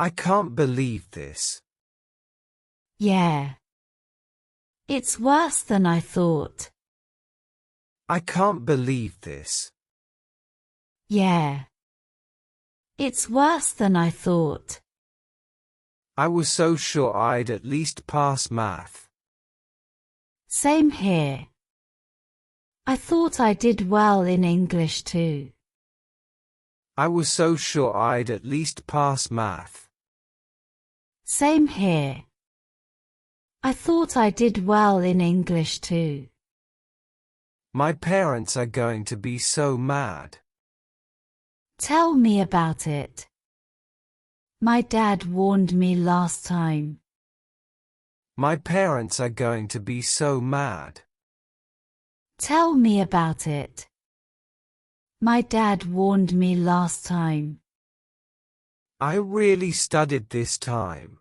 I can't believe this. Yeah. It's worse than I thought. I can't believe this. Yeah. It's worse than I thought. I was so sure I'd at least pass math. Same here. I thought I did well in English too. I was so sure I'd at least pass math. Same here. I thought I did well in English too. My parents are going to be so mad. Tell me about it. My dad warned me last time. My parents are going to be so mad. Tell me about it. My dad warned me last time. I really studied this time.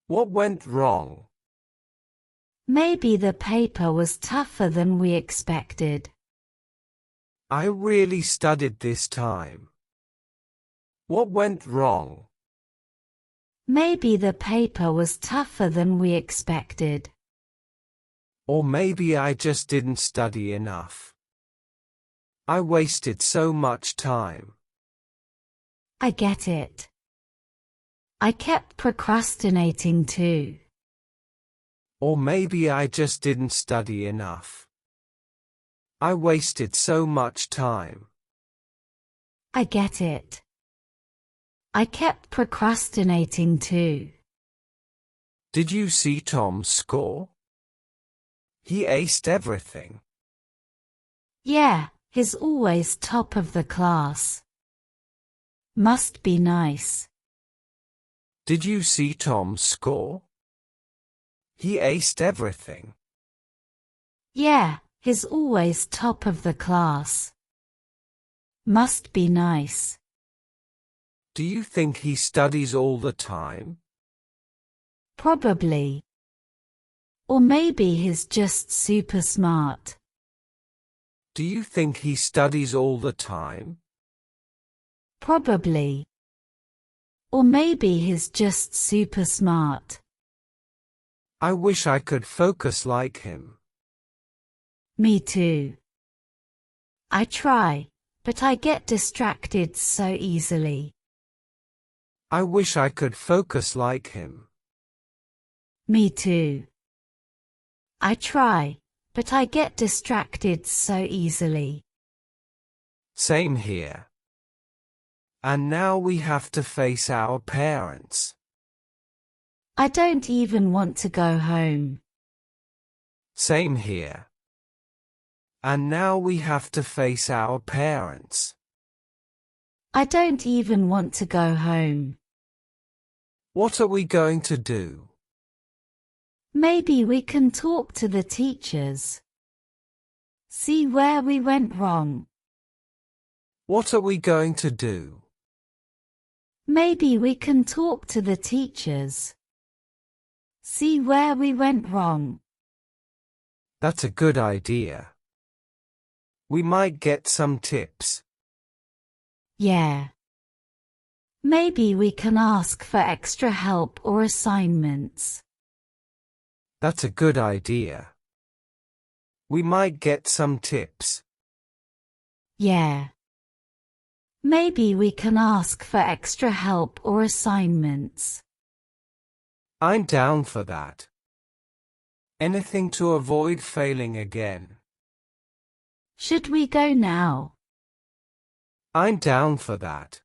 What went wrong? Maybe the paper was tougher than we expected. I really studied this time. What went wrong? Maybe the paper was tougher than we expected. Or maybe I just didn't study enough. I wasted so much time. I get it. I kept procrastinating too. Or maybe I just didn't study enough. I wasted so much time. I get it. I kept procrastinating too. Did you see Tom's score? He aced everything. Yeah, he's always top of the class. Must be nice. Did you see Tom's score? He aced everything. Yeah, he's always top of the class. Must be nice. Do you think he studies all the time? Probably. Or maybe he's just super smart. Do you think he studies all the time? Probably. Or maybe he's just super smart. I wish I could focus like him. Me too. I try, but I get distracted so easily. I wish I could focus like him. Me too. I try, but I get distracted so easily. Same here. And now we have to face our parents. I don't even want to go home. Same here. And now we have to face our parents. I don't even want to go home. What are we going to do? Maybe we can talk to the teachers. See where we went wrong. What are we going to do? Maybe we can talk to the teachers. See where we went wrong. That's a good idea. We might get some tips. Yeah. Maybe we can ask for extra help or assignments. That's a good idea. We might get some tips. Yeah. Maybe we can ask for extra help or assignments. I'm down for that. Anything to avoid failing again. Should we go now? I'm down for that.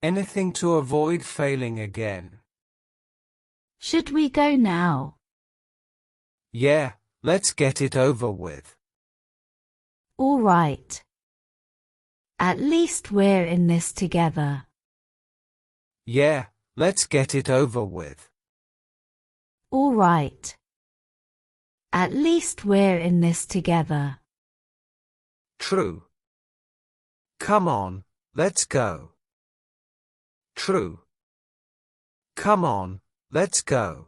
Anything to avoid failing again. Should we go now? Yeah, let's get it over with. All right. At least we're in this together. Yeah, let's get it over with. All right. At least we're in this together. True. Come on, let's go. True. Come on, let's go.